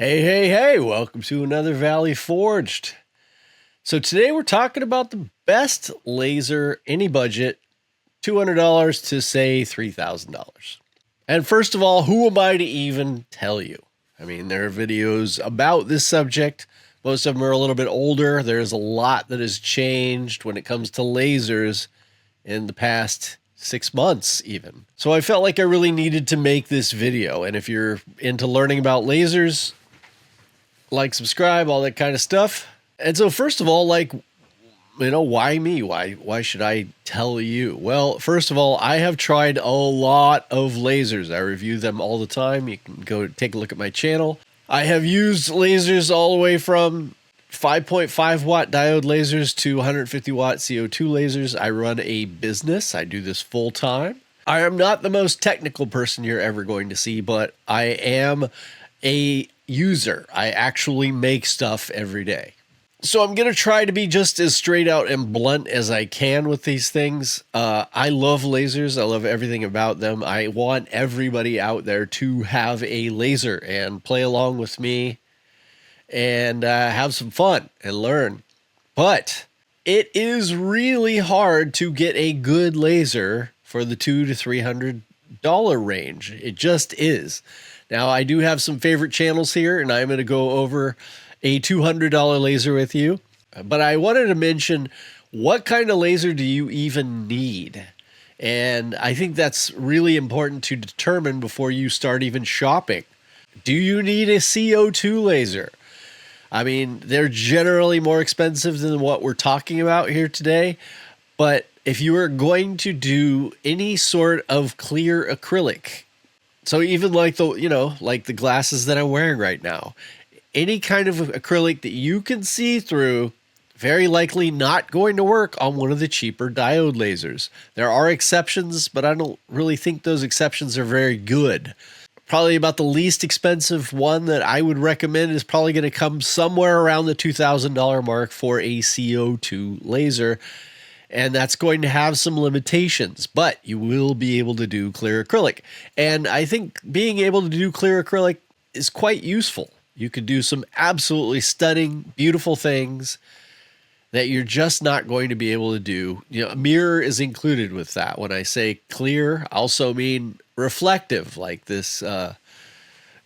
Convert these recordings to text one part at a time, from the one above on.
Hey, welcome to another Valley Forged. So today we're talking about the best laser, any budget, $200 to say $3,000. And first of all, who am I to even tell you? I mean, there are videos about this subject. Most of them are a little bit older. There's a lot that has changed when it comes to lasers in the past 6 months even. So I felt like I really needed to make this video. And if you're into learning about lasers, like, subscribe, all that kind of stuff. And so first of all, why me? Why should I tell you? Well, first of all, I have tried a lot of lasers. I review them all the time. You can go take a look at my channel. I have used lasers all the way from 5.5 watt diode lasers to 150 watt CO2 lasers. I run a business. I do this full time. I am not the most technical person you're ever going to see, but I am a user. I actually make stuff every day. So I'm going to try to be just as straight out and blunt as I can with these things. I love lasers. I love everything about them. I want everybody out there to have a laser and play along with me and have some fun and learn. But it is really hard to get a good laser for the $200 to $300 range. It just is. Now, I do have some favorite channels here, and I'm going to go over a $200 laser with you. But I wanted to mention, what kind of laser do you even need? And I think that's really important to determine before you start even shopping. Do you need a CO2 laser? I mean, they're generally more expensive than what we're talking about here today. But if you are going to do any sort of clear acrylic, so even like the glasses that I'm wearing right now, any kind of acrylic that you can see through, very likely not going to work on one of the cheaper diode lasers. There are exceptions, but I don't really think those exceptions are very good. Probably about the least expensive one that I would recommend is probably going to come somewhere around the $2,000 mark for a CO2 laser. And that's going to have some limitations, but you will be able to do clear acrylic. And I think being able to do clear acrylic is quite useful. You could do some absolutely stunning, beautiful things that you're just not going to be able to do. You know, a mirror is included with that. When I say clear, I also mean reflective, like this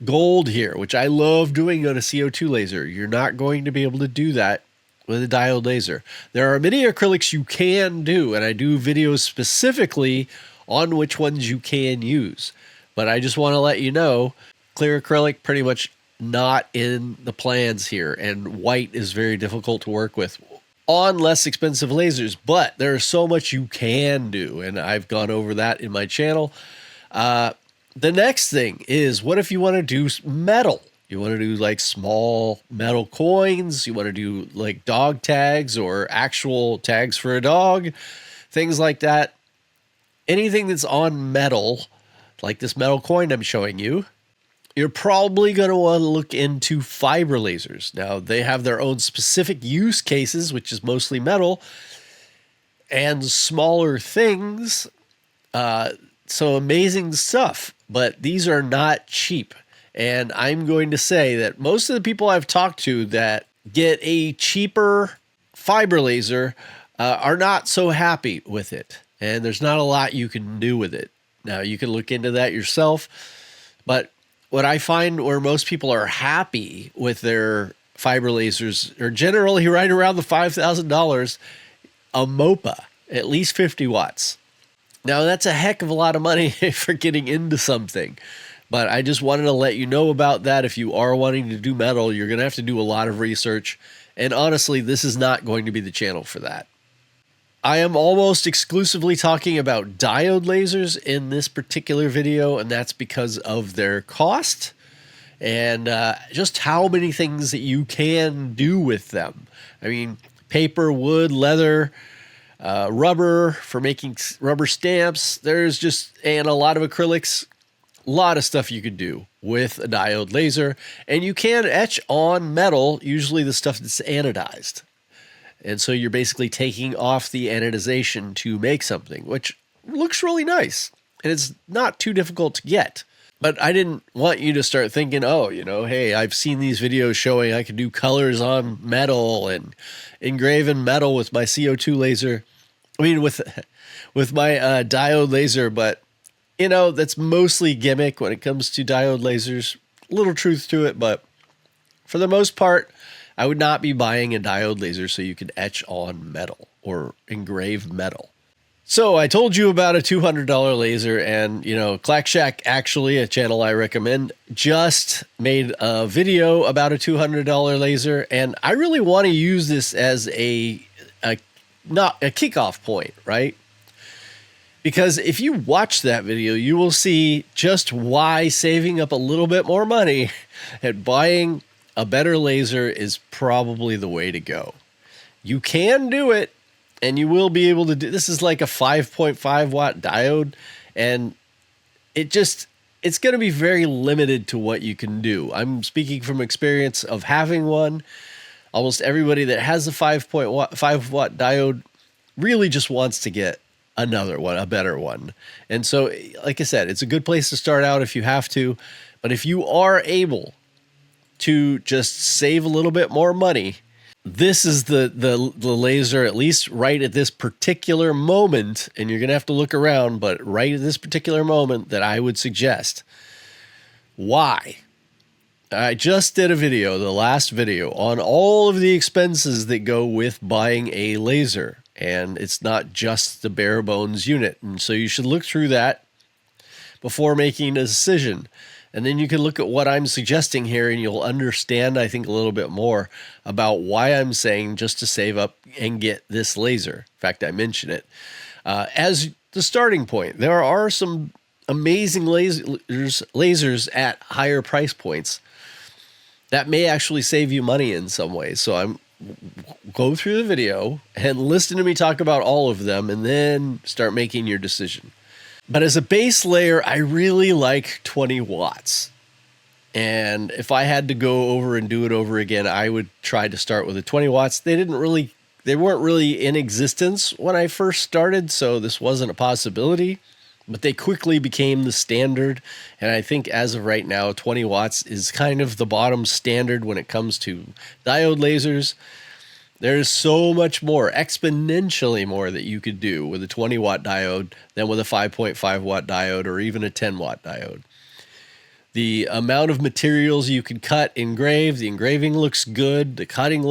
gold here, which I love doing on a CO2 laser. You're not going to be able to do that with a diode laser. There are many acrylics you can do, and I do videos specifically on which ones you can use. But I just want to let you know, clear acrylic pretty much not in the plans here, and white is very difficult to work with on less expensive lasers, but there's so much you can do, and I've gone over that in my channel. The next thing is, what if you want to do metal? You want to do like small metal coins. You want to do like dog tags or actual tags for a dog, things like that. Anything that's on metal, like this metal coin I'm showing you, you're probably going to want to look into fiber lasers. Now, they have their own specific use cases, which is mostly metal and smaller things. So amazing stuff, but these are not cheap. And I'm going to say that most of the people I've talked to that get a cheaper fiber laser are not so happy with it. And there's not a lot you can do with it. Now, you can look into that yourself. But what I find where most people are happy with their fiber lasers are generally right around the $5,000 a MOPA, at least 50 watts. Now, that's a heck of a lot of money for getting into something. But I just wanted to let you know about that. If you are wanting to do metal, you're going to have to do a lot of research. And honestly, this is not going to be the channel for that. I am almost exclusively talking about diode lasers in this particular video, and that's because of their cost and just how many things that you can do with them. I mean, paper, wood, leather, rubber for making rubber stamps. There's just, and a lot of acrylics. A lot of stuff you could do with a diode laser, and you can etch on metal, usually the stuff that's anodized. And so you're basically taking off the anodization to make something, which looks really nice, and it's not too difficult to get. But I didn't want you to start thinking, oh, hey, I've seen these videos showing I can do colors on metal and engraving metal with my CO2 laser. I mean, with my diode laser, but that's mostly gimmick when it comes to diode lasers. Little truth to it, but for the most part, I would not be buying a diode laser so you can etch on metal or engrave metal. So I told you about a $200 laser, and Clack Shack, actually a channel I recommend, just made a video about a $200 laser, and I really want to use this as not a kickoff point, right? Because if you watch that video, you will see just why saving up a little bit more money and buying a better laser is probably the way to go. You can do it, and you will be able to do. This is like a 5.5 watt diode, and it's going to be very limited to what you can do. I'm speaking from experience of having one. Almost everybody that has a 5 watt diode really just wants to get another one, a better one. And so, like I said, it's a good place to start out if you have to. But if you are able to just save a little bit more money, this is the laser, at least right at this particular moment, and you're going to have to look around, but right at this particular moment, that I would suggest. Why? I just did a video, the last video, on all of the expenses that go with buying a laser, and it's not just the bare bones unit. And so you should look through that before making a decision. And then you can look at what I'm suggesting here, and you'll understand, I think, a little bit more about why I'm saying just to save up and get this laser. In fact, I mention it as the starting point. There are some amazing lasers at higher price points that may actually save you money in some ways. So go through the video and listen to me talk about all of them, and then start making your decision. But as a base layer, I really like 20 watts. And if I had to go over and do it over again, I would try to start with a 20 watts. They weren't really in existence when I first started, so this wasn't a possibility. But they quickly became the standard. And I think as of right now, 20 watts is kind of the bottom standard when it comes to diode lasers. There's so much more, exponentially more, that you could do with a 20 watt diode than with a 5.5 watt diode or even a 10 watt diode. The amount of materials you can cut, engrave, the engraving looks good. The cutting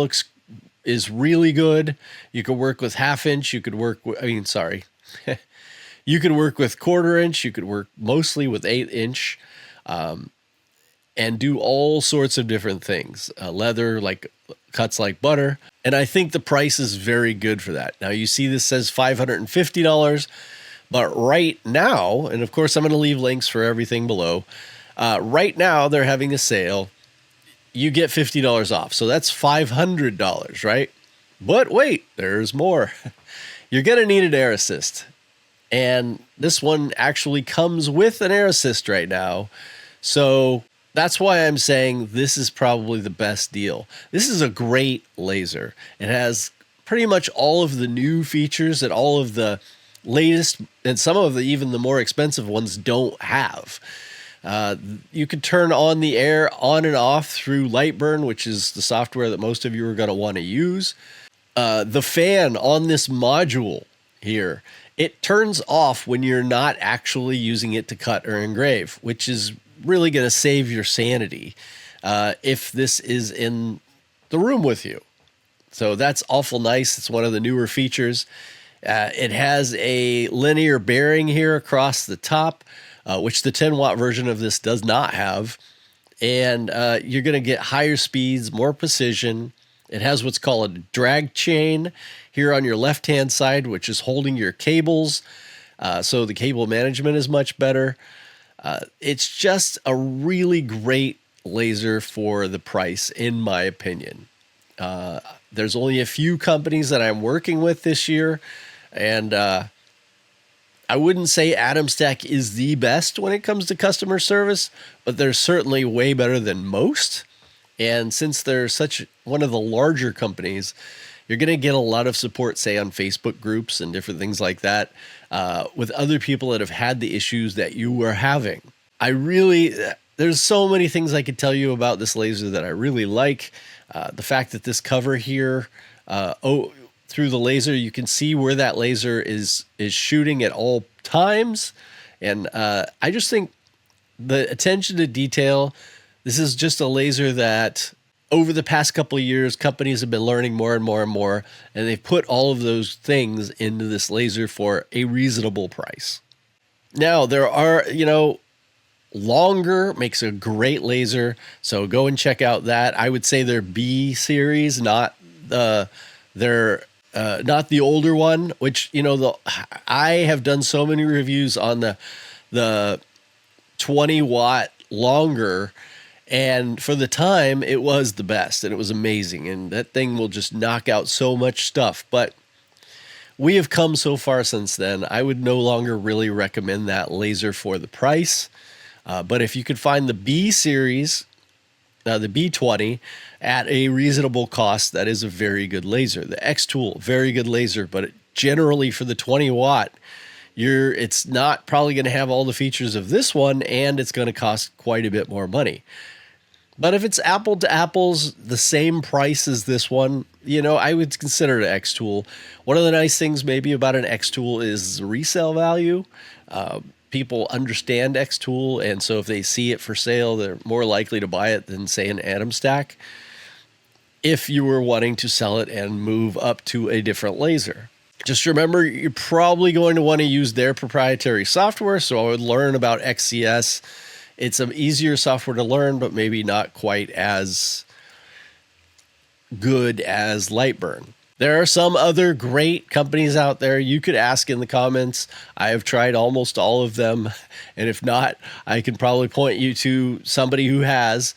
is really good. You could work with 1/2 inch. You could work you could work with 1/4 inch. You could work mostly with 1/8 inch. And do all sorts of different things. Leather cuts like butter. And I think the price is very good for that. Now you see this says $550, but right now, and of course I'm going to leave links for everything below. Right now they're having a sale. You get $50 off. So that's $500, right? But wait, there's more. You're going to need an air assist. And this one actually comes with an air assist right now. So that's why I'm saying this is probably the best deal. This is a great laser. It has pretty much all of the new features that all of the latest, and some of even the more expensive ones, don't have. You can turn on the air on and off through Lightburn, which is the software that most of you are going to want to use. The fan on this module here, it turns off when you're not actually using it to cut or engrave, which is really going to save your sanity if this is in the room with you. So that's awful nice. It's one of the newer features. It has a linear bearing here across the top, which the 10 watt version of this does not have. And you're going to get higher speeds, more precision. It has what's called a drag chain here on your left-hand side, which is holding your cables. So the cable management is much better. It's just a really great laser for the price, in my opinion. There's only a few companies that I'm working with this year, and I wouldn't say AtomStack is the best when it comes to customer service, but they're certainly way better than most. And since they're such one of the larger companies, you're going to get a lot of support, say, on Facebook groups and different things like that, with other people that have had the issues that you were having. I really, there's so many things I could tell you about this laser that I really like. The fact that this cover here, through the laser, you can see where that laser is shooting at all times. And I just think the attention to detail, this is just a laser that over the past couple of years, companies have been learning more and more and more, and they've put all of those things into this laser for a reasonable price. Now, there are, longer makes a great laser, so go and check out that. I would say their B series, not the not the older one, which I have done so many reviews on the 20 watt longer, and for the time it was the best and it was amazing, and that thing will just knock out so much stuff. But we have come so far since then. I would no longer really recommend that laser for the price. But if you could find the B series, the B20, at a reasonable cost, that is a very good laser. The Xtool, very good laser, but generally for the 20 watt, it's not probably going to have all the features of this one, and it's going to cost quite a bit more money. But if it's apple to apples, the same price as this one, I would consider it an Xtool. One of the nice things maybe about an Xtool is resale value. People understand Xtool, and so if they see it for sale, they're more likely to buy it than, say, an Atom Stack, if you were wanting to sell it and move up to a different laser. Just remember, you're probably going to want to use their proprietary software, so I would learn about XCS. It's an easier software to learn, but maybe not quite as good as Lightburn. There are some other great companies out there. You could ask in the comments. I have tried almost all of them, and if not, I can probably point you to somebody who has.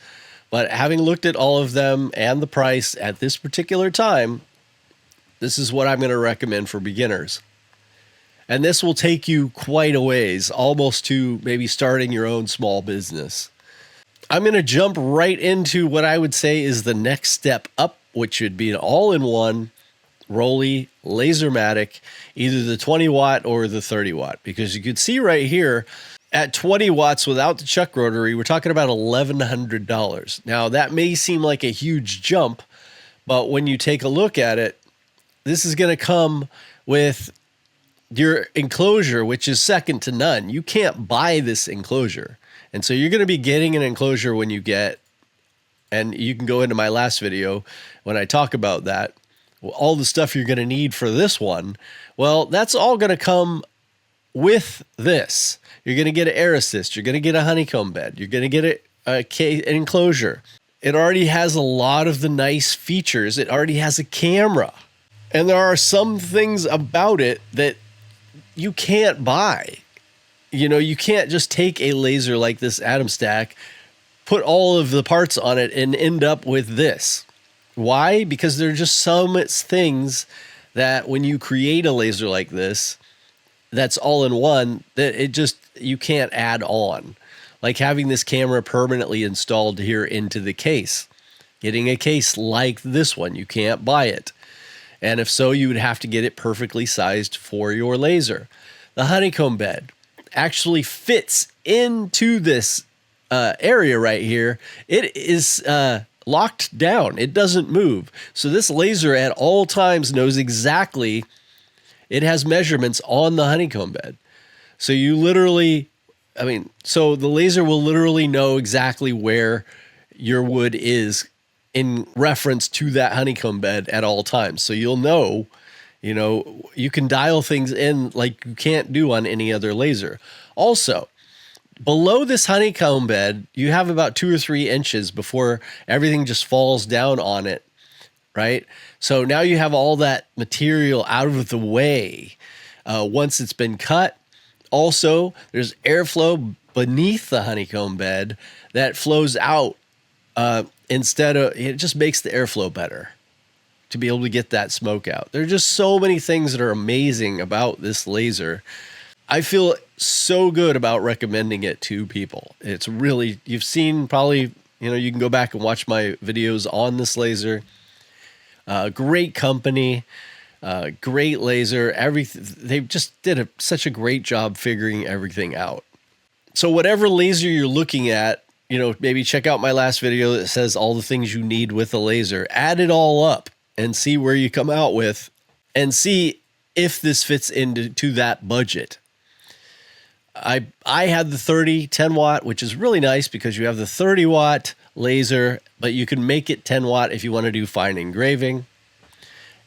But having looked at all of them and the price at this particular time, this is what I'm going to recommend for beginners. And this will take you quite a ways, almost to maybe starting your own small business. I'm going to jump right into what I would say is the next step up, which would be an all-in-one Rolly Lasermatic, either the 20 watt or the 30 watt, because you can see right here at 20 watts without the chuck rotary, we're talking about $1,100. Now that may seem like a huge jump, but when you take a look at it, this is going to come with your enclosure, which is second to none. You can't buy this enclosure. And so you're going to be getting an enclosure when you get, and you can go into my last video when I talk about that, all the stuff you're going to need for this one. Well, that's all going to come with this. You're going to get an air assist. You're going to get a honeycomb bed. You're going to get an enclosure. It already has a lot of the nice features. It already has a camera. And there are some things about it that you can't buy. You can't just take a laser like this Atom Stack, put all of the parts on it, and end up with this. Why? Because there are just some things that when you create a laser like this, that's all in one, that you can't add on. Like having this camera permanently installed here into the case. Getting a case like this one, you can't buy it. And if so, you would have to get it perfectly sized for your laser. The honeycomb bed actually fits into this area right here. It is locked down. It doesn't move. So this laser at all times knows exactly, it has measurements on the honeycomb bed. So you literally, so the laser will literally know exactly where your wood is in reference to that honeycomb bed at all times. So you'll know, you can dial things in like you can't do on any other laser. Also, below this honeycomb bed, you have about 2 or 3 inches before everything just falls down on it, right? So now you have all that material out of the way once it's been cut. Also, there's airflow beneath the honeycomb bed that flows out it just makes the airflow better to be able to get that smoke out. There are just so many things that are amazing about this laser. I feel so good about recommending it to people. It's really, you've seen probably, you can go back and watch my videos on this laser. Great company, great laser. They just did such a great job figuring everything out. So whatever laser you're looking at, maybe check out my last video that says all the things you need with a laser. Add it all up and see where you come out with, and see if this fits into that budget. I had the 10 watt, which is really nice because you have the 30 watt laser, but you can make it 10 watt if you want to do fine engraving.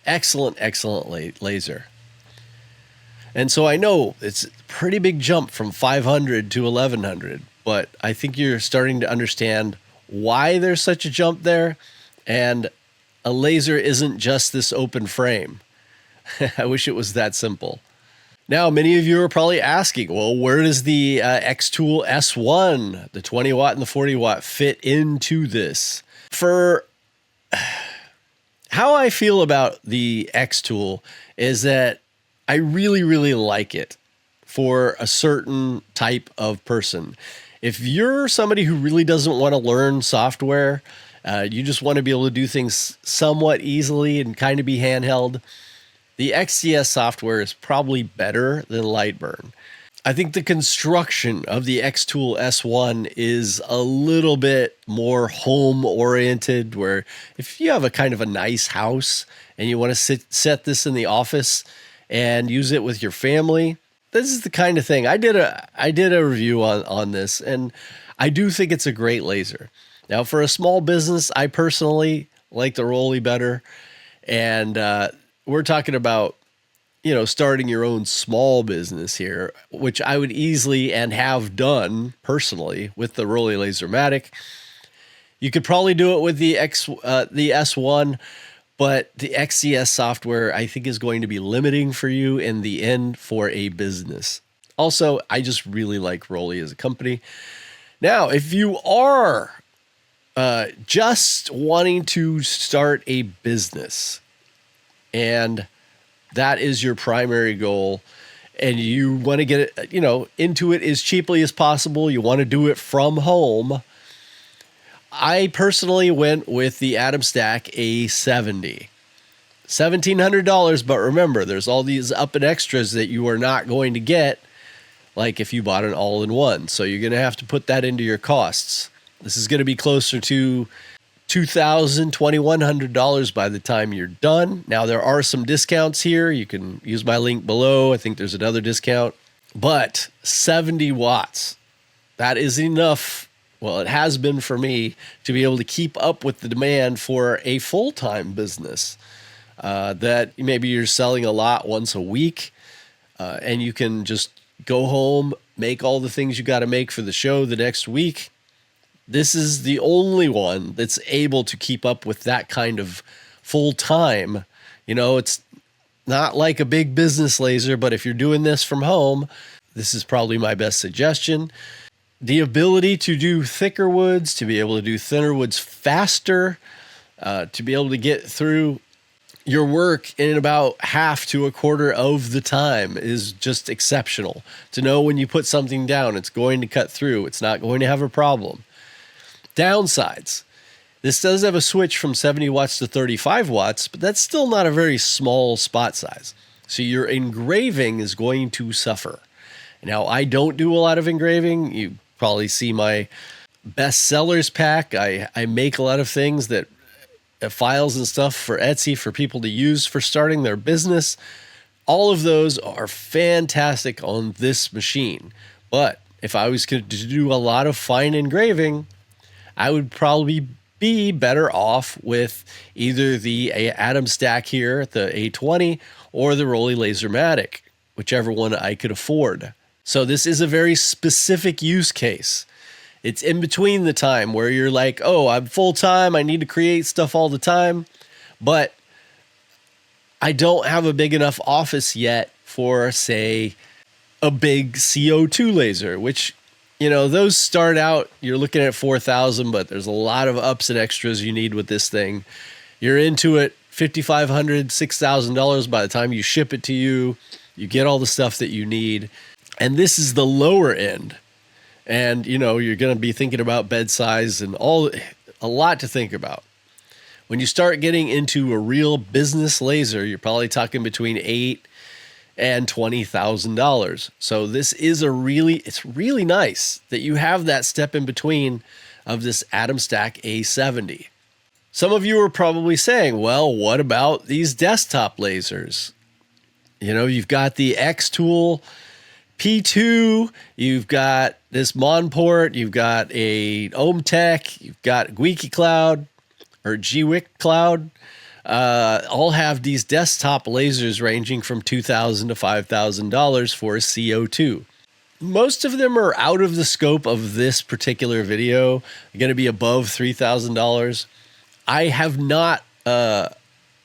Excellent laser. And so I know it's a pretty big jump from 500 to 1100, but I think you're starting to understand why there's such a jump there. And a laser isn't just this open frame. I wish it was that simple. Now, many of you are probably asking, well, where does the Xtool S1, the 20 watt and the 40 watt, fit into this? For how I feel about the Xtool is that I really, really like it for a certain type of person. If you're somebody who really doesn't want to learn software, you just want to be able to do things somewhat easily and kind of be handheld, the XCS software is probably better than Lightburn. I think the construction of the Xtool S1 is a little bit more home-oriented, where if you have a kind of a nice house and you want to set this in the office and use it with your family, this is the kind of thing. I did a review on this, and I do think it's a great laser. Now, for a small business, I personally like the Rolly better, and we're talking about, starting your own small business here, which I would easily and have done personally with the Rolly Lasermatic. You could probably do it with the S1, but the XCS software, I think, is going to be limiting for you in the end for a business. Also, I just really like Rolly as a company. Now, if you are just wanting to start a business, and that is your primary goal, and you want to get it, into it as cheaply as possible, you want to do it from home, I personally went with the Atom Stack A70. $1,700, but remember, there's all these up and extras that you are not going to get, like if you bought an all-in-one. So you're going to have to put that into your costs. This is going to be closer to $2,000, $2,100 by the time you're done. Now, there are some discounts here. You can use my link below. I think there's another discount. But 70 watts, that is enough. Well, it has been for me to be able to keep up with the demand for a full-time business. That maybe you're selling a lot once a week, and you can just go home, make all the things you got to make for the show the next week. This is the only one that's able to keep up with that kind of full time. It's not like a big business laser, but if you're doing this from home, this is probably my best suggestion. The ability to do thicker woods, to be able to do thinner woods faster, to be able to get through your work in about half to a quarter of the time is just exceptional. To know when you put something down, it's going to cut through. It's not going to have a problem. Downsides. This does have a switch from 70 watts to 35 watts, but that's still not a very small spot size. So your engraving is going to suffer. Now, I don't do a lot of engraving. You probably see my best sellers pack. I make a lot of things that files and stuff for Etsy for people to use for starting their business. All of those are fantastic on this machine. But if I was going to do a lot of fine engraving, I would probably be better off with either the Atom Stack here, the A20, or the Rolly Lasermatic, whichever one I could afford. So this is a very specific use case. It's in between the time where you're like, oh, I'm full time, I need to create stuff all the time, but I don't have a big enough office yet for, say, a big CO2 laser, which, those start out, you're looking at $4,000, but there's a lot of ups and extras you need with this thing. You're into it $5,500, $6,000 by the time you ship it to you. You get all the stuff that you need. And this is the lower end. And, you're going to be thinking about bed size and a lot to think about. When you start getting into a real business laser, you're probably talking between $8,000 and $20,000. So this is it's really nice that you have that step in between of this Atom Stack A70. Some of you are probably saying, well, what about these desktop lasers? You know, you've got the Xtool P2, you've got this Monport, you've got a OhmTech, you've got Gwiki Cloud or GWIC Cloud. All have these desktop lasers ranging from $2,000 to $5,000 for CO2. Most of them are out of the scope of this particular video, going to be above $3,000. I have not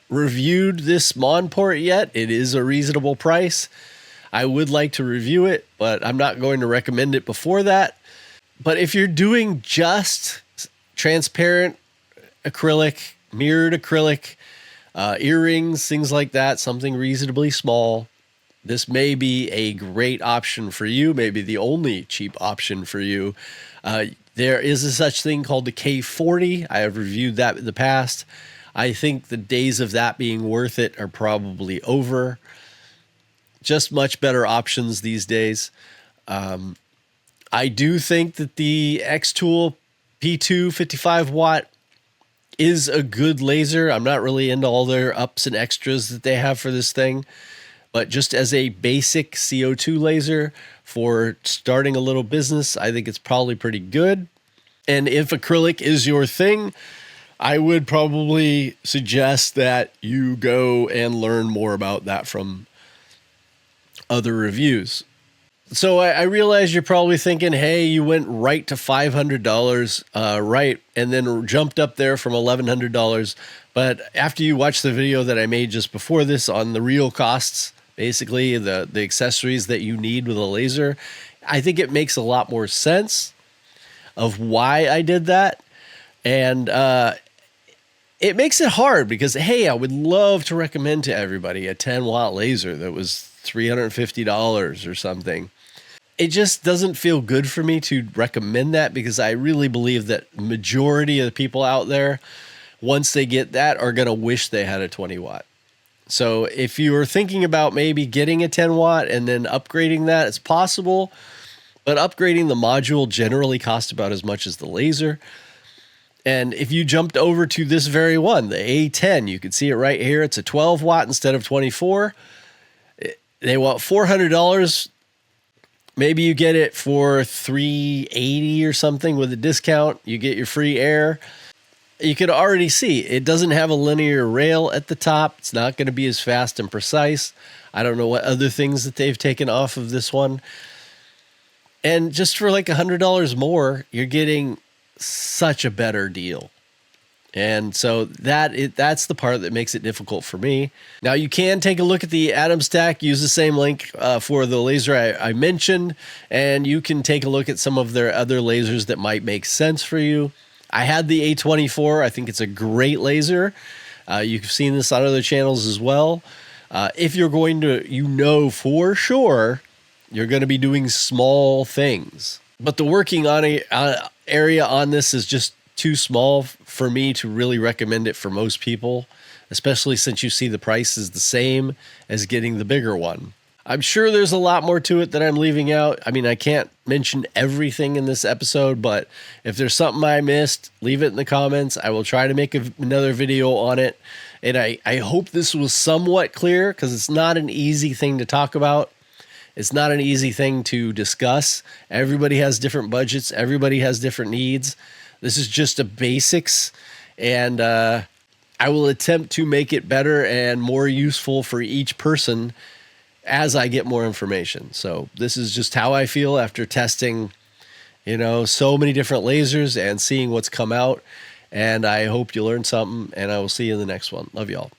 reviewed this Monport yet. It is a reasonable price. I would like to review it, but I'm not going to recommend it before that. But if you're doing just transparent acrylic, mirrored acrylic, earrings, things like that, something reasonably small, this may be a great option for you, maybe the only cheap option for you. There is a such thing called the K40. I have reviewed that in the past. I think the days of that being worth it are probably over. Just much better options these days. I do think that the Xtool P255 watt is a good laser. I'm not really into all their ups and extras that they have for this thing, but just as a basic CO2 laser for starting a little business, I think it's probably pretty good. And if acrylic is your thing, I would probably suggest that you go and learn more about that from other reviews. So I realize you're probably thinking, hey, you went right to $500, right, and then jumped up there from $1,100. But after you watch the video that I made just before this on the real costs, basically the accessories that you need with a laser, I think it makes a lot more sense of why I did that. And it makes it hard because, hey, I would love to recommend to everybody a 10-watt laser that was $350 or something. It just doesn't feel good for me to recommend that because I really believe that majority of the people out there, once they get that, are going to wish they had a 20-watt. So if you are thinking about maybe getting a 10-watt and then upgrading that, it's possible. But upgrading the module generally costs about as much as the laser. And if you jumped over to this very one, the A10, you can see it right here. It's a 12-watt instead of 24. They want $400. Maybe you get it for $380 or something with a discount. You get your free air. You could already see it doesn't have a linear rail at the top. It's not going to be as fast and precise. I don't know what other things that they've taken off of this one. And just for like $100 more, you're getting such a better deal. And so that's the part that makes it difficult for me. Now you can take a look at the Atom Stack, use the same link for the laser I mentioned, and you can take a look at some of their other lasers that might make sense for you. I had the A24. I think it's a great laser. You've seen this on other channels as well. If you're going to, you know for sure, you're going to be doing small things. But the working on area on this is just too small for me to really recommend it for most people, especially since you see the price is the same as getting the bigger one. I'm sure there's a lot more to it that I'm leaving out. I mean, I can't mention everything in this episode, but if there's something I missed, leave it in the comments. I will try to make another video on it. And I hope this was somewhat clear because it's not an easy thing to talk about. It's not an easy thing to discuss. Everybody has different budgets. Everybody has different needs. This is just a basics, and I will attempt to make it better and more useful for each person as I get more information. So this is just how I feel after testing, so many different lasers and seeing what's come out. And I hope you learned something, and I will see you in the next one. Love y'all.